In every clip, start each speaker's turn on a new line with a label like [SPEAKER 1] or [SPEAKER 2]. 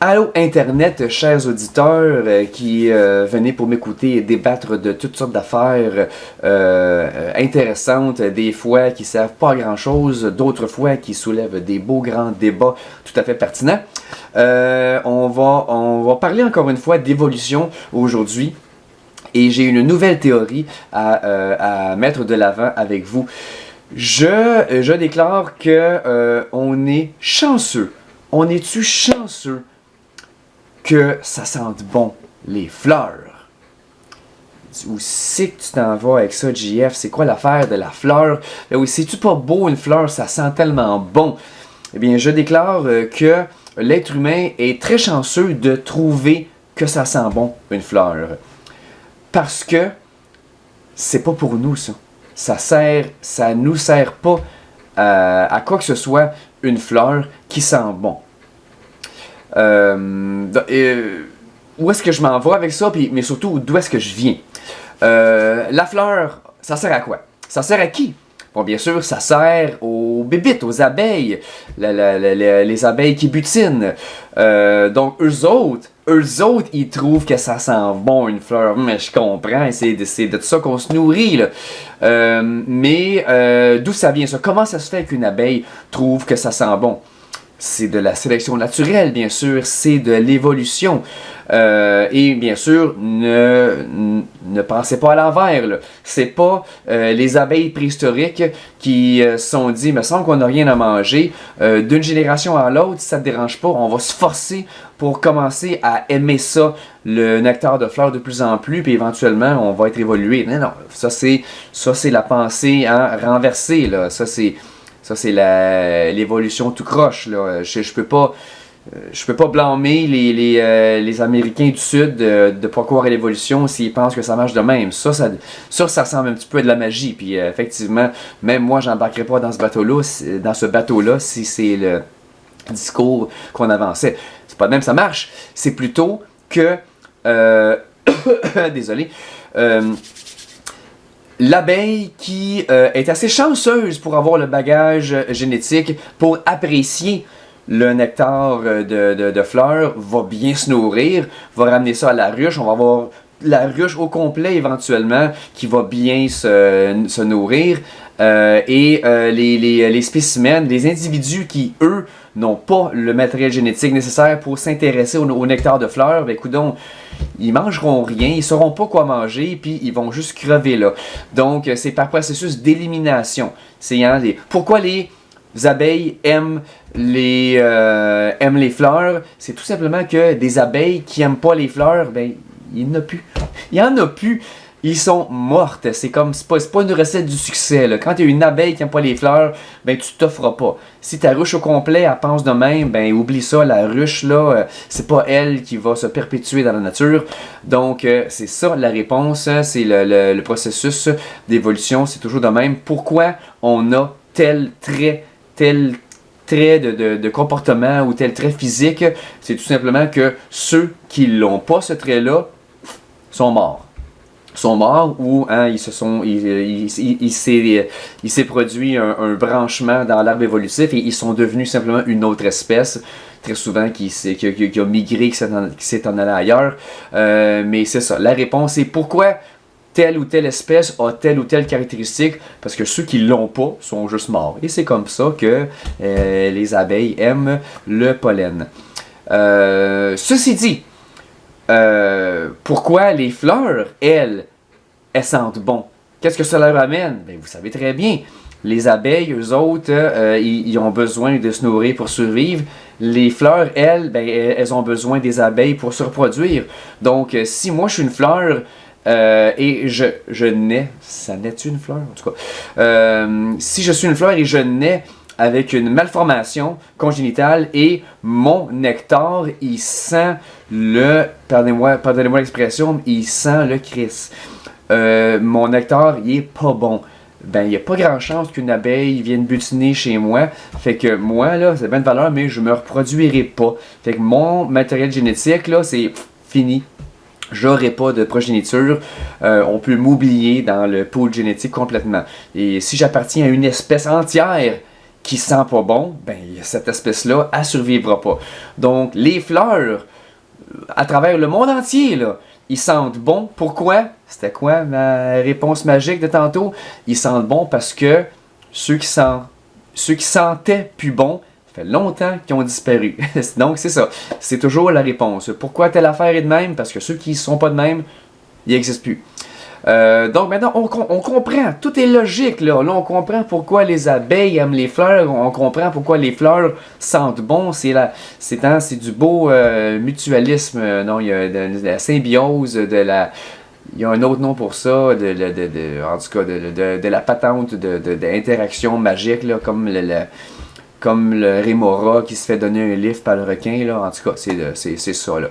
[SPEAKER 1] Allô Internet, chers auditeurs qui venaient pour m'écouter et débattre de toutes sortes d'affaires intéressantes, des fois qui servent pas à grand chose, d'autres fois qui soulèvent des beaux grands débats tout à fait pertinents. On va parler encore une fois d'évolution aujourd'hui. Et j'ai une nouvelle théorie à mettre de l'avant avec vous. Je déclare que on est chanceux. On est-tu chanceux que ça sente bon, les fleurs? Où c'est que tu t'en vas avec ça, JF? C'est quoi l'affaire de la fleur? Ben oui, c'est-tu pas beau une fleur? Ça sent tellement bon. Eh bien, je déclare que l'être humain est très chanceux de trouver que ça sent bon, une fleur. Parce que c'est pas pour nous, ça. Ça nous sert pas à quoi que ce soit une fleur qui sent bon. Où est-ce que je m'en vais avec ça, mais surtout, d'où est-ce que je viens? La fleur, ça sert à quoi? Ça sert à qui? Bon, bien sûr, ça sert aux bébites, aux abeilles, les abeilles qui butinent. Donc, eux autres, ils trouvent que ça sent bon une fleur. Mais je comprends, c'est de ça qu'on se nourrit, là. Mais d'où ça vient ça? Comment ça se fait qu'une abeille trouve que ça sent bon? C'est de la sélection naturelle, bien sûr, c'est de l'évolution. Et bien sûr, ne pensez pas à l'envers, là. C'est pas les abeilles préhistoriques qui se sont dit, il me semble qu'on n'a rien à manger. D'une génération à l'autre, si ça ne te dérange pas, on va se forcer pour commencer à aimer ça, le nectar de fleurs de plus en plus, puis éventuellement, on va être évolué. Non, ça c'est la pensée renversée, là. Ça c'est l'évolution tout croche, là. Je peux pas blâmer les Américains du Sud de pas croire à l'évolution s'ils pensent que ça marche de même. Ça ressemble un petit peu à de la magie. Puis effectivement, même moi, j'embarquerai pas dans ce bateau-là si c'est le discours qu'on avançait. C'est pas de même ça marche. C'est plutôt que désolé. L'abeille qui est assez chanceuse pour avoir le bagage génétique pour apprécier le nectar de fleurs, va bien se nourrir, va ramener ça à la ruche, on va avoir la ruche au complet éventuellement qui va bien se nourrir. Les spécimens, les individus qui, eux, n'ont pas le matériel génétique nécessaire pour s'intéresser au nectar de fleurs, ben coudonc, ils mangeront rien, ils sauront pas quoi manger, puis ils vont juste crever là. Donc, c'est par processus d'élimination. Pourquoi les abeilles aiment les fleurs? C'est tout simplement que des abeilles qui aiment pas les fleurs, ben, il n'y en a plus. Il y en a plus. Ils sont mortes. C'est pas une recette du succès, là. Quand tu as une abeille qui n'aime pas les fleurs, ben tu t'offres pas. Si ta ruche au complet, elle pense de même, ben oublie ça, la ruche, là, c'est pas elle qui va se perpétuer dans la nature. Donc, c'est ça la réponse, c'est le processus d'évolution, c'est toujours de même. Pourquoi on a tel trait de comportement ou tel trait physique? C'est tout simplement que ceux qui l'ont pas, ce trait-là, sont morts. Ou il s'est produit un branchement dans l'arbre évolutif et ils sont devenus simplement une autre espèce, très souvent qui a migré, qui s'est en allé ailleurs. Mais c'est ça, la réponse est pourquoi telle ou telle espèce a telle ou telle caractéristique, parce que ceux qui l'ont pas sont juste morts. Et c'est comme ça que les abeilles aiment le pollen. Ceci dit, pourquoi les fleurs, elles sentent bon? Qu'est-ce que ça leur amène? Ben, vous savez très bien. Les abeilles, eux autres, ils ont besoin de se nourrir pour survivre. Les fleurs, elles, ben, elles ont besoin des abeilles pour se reproduire. Donc, si moi je suis une fleur et je nais, ça naît-tu une fleur? En tout cas, si je suis une fleur et je nais avec une malformation congénitale et mon nectar, il sent pardonnez-moi l'expression, il sent le Christ. Mon nectar, il est pas bon. Ben, il n'y a pas grand chance qu'une abeille vienne butiner chez moi. Fait que moi, là, c'est bien de valeur, mais je me reproduirai pas. Fait que mon matériel génétique, là, c'est fini. J'aurai pas de progéniture, on peut m'oublier dans le pool génétique complètement. Et si j'appartiens à une espèce entière qui sent pas bon, ben cette espèce-là, elle survivra pas. Donc les fleurs, à travers le monde entier, là, ils sentent bon. Pourquoi? C'était quoi ma réponse magique de tantôt? Ils sentent bon parce que ceux qui sentaient plus bon, ça fait longtemps qu'ils ont disparu. Donc c'est ça. C'est toujours la réponse. Pourquoi telle affaire est de même? Parce que ceux qui ne sont pas de même, ils n'existent plus. Donc maintenant, on comprend. Tout est logique, là. Là, on comprend pourquoi les abeilles aiment les fleurs. On comprend pourquoi les fleurs sentent bon. C'est du beau mutualisme. Non, il y a de la symbiose, il y a un autre nom pour ça, en tout cas, de la patente d'interaction magique, là, comme le Rémora qui se fait donner un livre par le requin, là. En tout cas, c'est ça, là.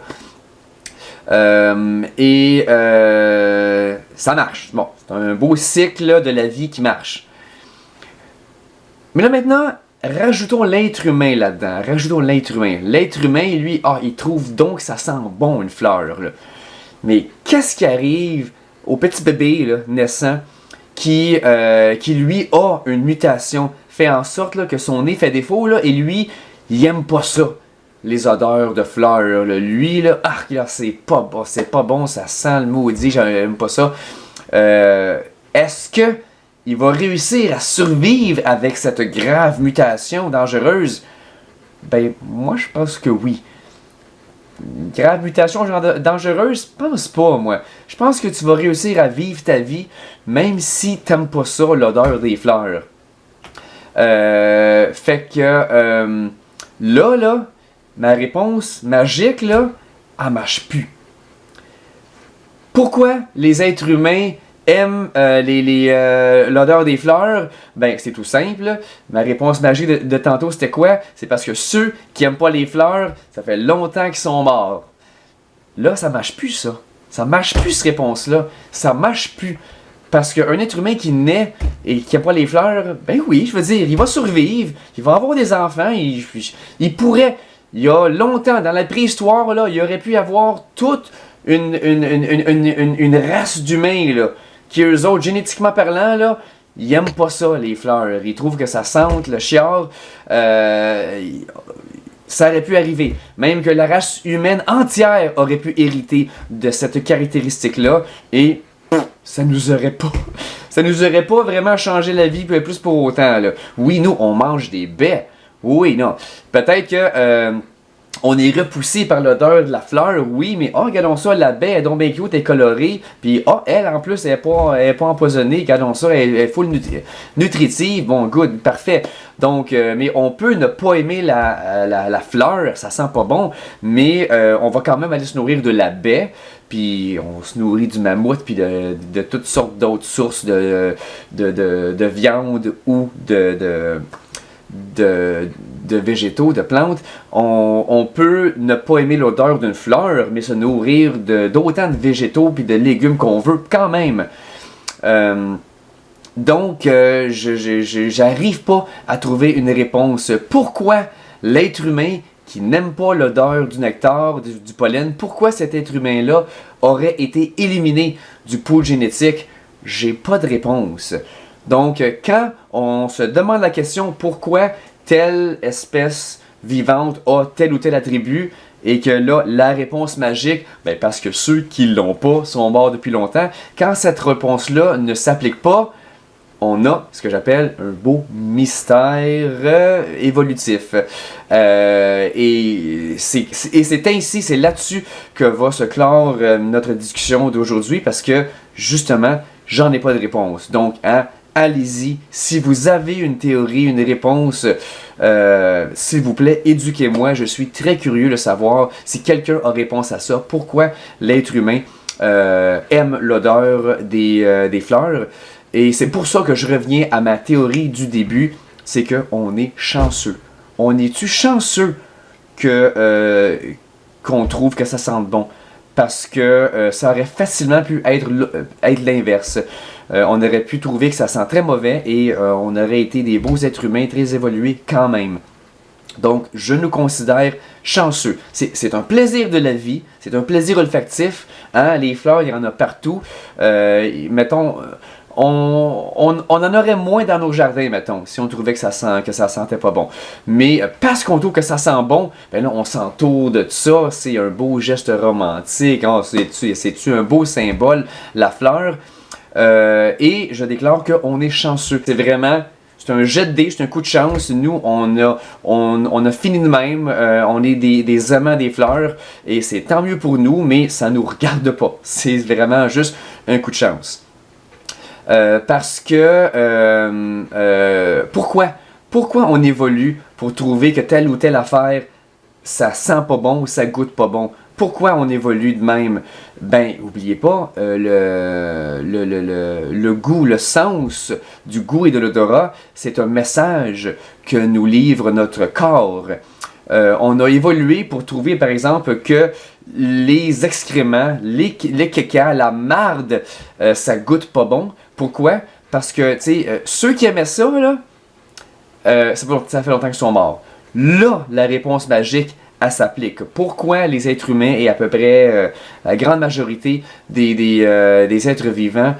[SPEAKER 1] Ça marche. Bon, c'est un beau cycle là, de la vie qui marche. Mais là maintenant, rajoutons l'être humain là-dedans. Rajoutons l'être humain. L'être humain, lui, il trouve donc que ça sent bon une fleur. Là. Mais qu'est-ce qui arrive au petit bébé là, naissant qui lui a une mutation, fait en sorte là, que son nez fait défaut là, et lui, il aime pas ça. Les odeurs de fleurs, là. Lui, là, c'est pas bon, ça sent le maudit, j'aime pas ça. Est-ce que il va réussir à survivre avec cette grave mutation dangereuse? Ben, moi, je pense que oui. Une grave mutation dangereuse? Je pense pas, moi. Je pense que tu vas réussir à vivre ta vie, même si t'aimes pas ça, l'odeur des fleurs. Fait que, là, ma réponse magique, là, elle marche plus. Pourquoi les êtres humains aiment l'odeur des fleurs? Ben, c'est tout simple. Ma réponse magique de tantôt, c'était quoi? C'est parce que ceux qui aiment pas les fleurs, ça fait longtemps qu'ils sont morts. Là, ça marche plus, ça. Ça marche plus, cette réponse-là. Ça marche plus. Parce qu'un être humain qui naît et qui n'aime pas les fleurs, ben oui, je veux dire, il va survivre, il va avoir des enfants, il pourrait... Il y a longtemps, dans la préhistoire, là, il y aurait pu y avoir toute une race d'humains, là, qui eux autres, génétiquement parlant, là, ils n'aiment pas ça, les fleurs. Ils trouvent que ça sente le chiard. Ça aurait pu arriver. Même que la race humaine entière aurait pu hériter de cette caractéristique-là. Et ça nous aurait pas vraiment changé la vie plus pour autant, là. Oui, nous, on mange des baies. Oui, non. Peut-être que on est repoussé par l'odeur de la fleur, oui, mais regardons ça, la baie est donc bien cute, elle est colorée, puis elle en plus, elle est pas empoisonnée, regardons ça, elle est full nutritive, bon, good, parfait. Donc, mais on peut ne pas aimer la fleur, ça sent pas bon, mais on va quand même aller se nourrir de la baie, puis on se nourrit du mammouth, puis de toutes sortes d'autres sources de viande ou de végétaux, de plantes, on peut ne pas aimer l'odeur d'une fleur, mais se nourrir d'autant de végétaux puis de légumes qu'on veut quand même. Donc, j'arrive pas à trouver une réponse. Pourquoi l'être humain qui n'aime pas l'odeur du nectar, du pollen, pourquoi cet être humain-là aurait été éliminé du pool génétique? J'ai pas de réponse. Donc, quand on se demande la question pourquoi telle espèce vivante a tel ou tel attribut, et que là, la réponse magique, ben parce que ceux qui l'ont pas sont morts depuis longtemps, quand cette réponse-là ne s'applique pas, on a ce que j'appelle un beau mystère évolutif. Et c'est ainsi, c'est là-dessus que va se clore notre discussion d'aujourd'hui, parce que, justement, j'en ai pas de réponse. Donc, allez-y. Si vous avez une théorie, une réponse, s'il vous plaît, éduquez-moi. Je suis très curieux de savoir si quelqu'un a réponse à ça. Pourquoi l'être humain aime l'odeur des fleurs. Et c'est pour ça que je reviens à ma théorie du début, c'est qu'on est chanceux. On est-tu chanceux qu'on trouve que ça sente bon? Parce que ça aurait facilement pu être l'inverse. On aurait pu trouver que ça sent très mauvais et on aurait été des beaux êtres humains très évolués quand même. Donc, je nous considère chanceux. C'est un plaisir de la vie, c'est un plaisir olfactif. Hein? Les fleurs, il y en a partout. Mettons, on en aurait moins dans nos jardins, mettons, si on trouvait que ça sentait pas bon. Mais parce qu'on trouve que ça sent bon, ben là, on s'entoure de ça. C'est un beau geste romantique. Oh, c'est-tu un beau symbole, la fleur? Et je déclare qu'on est chanceux. C'est un jet de dés, c'est un coup de chance. Nous, on a fini de même. On est des amants des fleurs. Et c'est tant mieux pour nous, mais ça nous regarde pas. C'est vraiment juste un coup de chance. Parce que... pourquoi on évolue pour trouver que telle ou telle affaire, ça sent pas bon ou ça goûte pas bon? Pourquoi on évolue de même? Ben, oubliez pas, le goût, le sens du goût et de l'odorat, c'est un message que nous livre notre corps. On a évolué pour trouver, par exemple, que les excréments, les caca, la marde, ça goûte pas bon. Pourquoi? Parce que, tu sais, ceux qui aimaient ça, là, ça fait longtemps qu'ils sont morts. Là, la réponse magique, elle s'applique. Pourquoi les êtres humains et à peu près la grande majorité des êtres vivants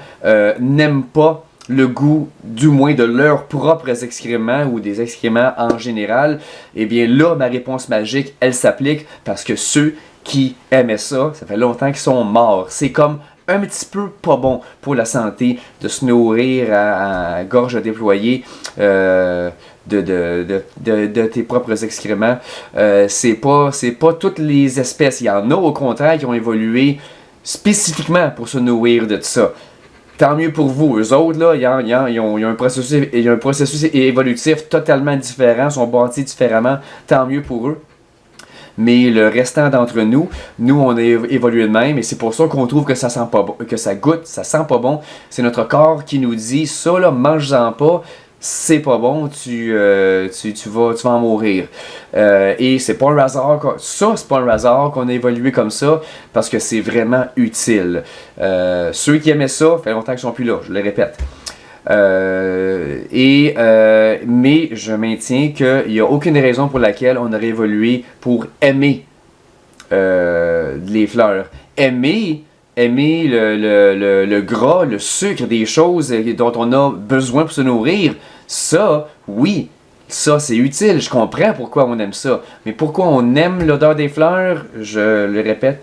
[SPEAKER 1] n'aiment pas le goût, du moins de leurs propres excréments ou des excréments en général? Eh bien là, ma réponse magique, elle s'applique parce que ceux qui aimaient ça, ça fait longtemps qu'ils sont morts. C'est comme un petit peu pas bon pour la santé de se nourrir à gorge déployée de tes propres excréments. C'est pas toutes les espèces. Il y en a au contraire qui ont évolué spécifiquement pour se nourrir de ça. Tant mieux pour vous. Eux autres, là, il y a un processus évolutif totalement différent, sont bâtis différemment. Tant mieux pour eux. Mais le restant d'entre nous, on a évolué de même, et c'est pour ça qu'on trouve que ça sent pas bon, que ça goûte, ça sent pas bon. C'est notre corps qui nous dit, ça là, mange-en pas, c'est pas bon, tu vas en mourir. Et c'est pas un hasard, c'est pas un hasard qu'on a évolué comme ça, parce que c'est vraiment utile. Ceux qui aimaient ça, fait longtemps qu'ils sont plus là, je le répète. Mais je maintiens qu'il n'y a aucune raison pour laquelle on aurait évolué pour aimer les fleurs. Aimer le gras, le sucre, des choses dont on a besoin pour se nourrir, ça, oui, ça c'est utile, je comprends pourquoi on aime ça. Mais pourquoi on aime l'odeur des fleurs, je le répète,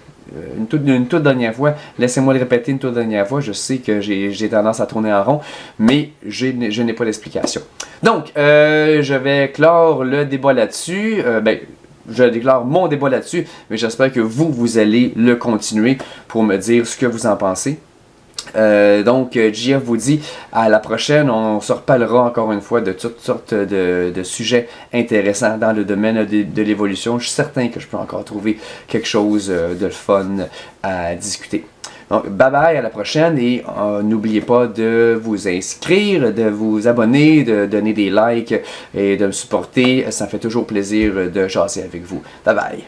[SPEAKER 1] une toute dernière fois, laissez-moi le répéter une toute dernière fois, je sais que j'ai tendance à tourner en rond, mais je n'ai pas d'explication. Donc, je vais clore le débat là-dessus, je déclare mon débat là-dessus, mais j'espère que vous allez le continuer pour me dire ce que vous en pensez. Donc, JF vous dit à la prochaine, on se reparlera encore une fois de toutes sortes de sujets intéressants dans le domaine de l'évolution. Je suis certain que je peux encore trouver quelque chose de fun à discuter. Donc, bye bye, à la prochaine, et n'oubliez pas de vous inscrire, de vous abonner, de donner des likes et de me supporter. Ça fait toujours plaisir de jaser avec vous. Bye bye.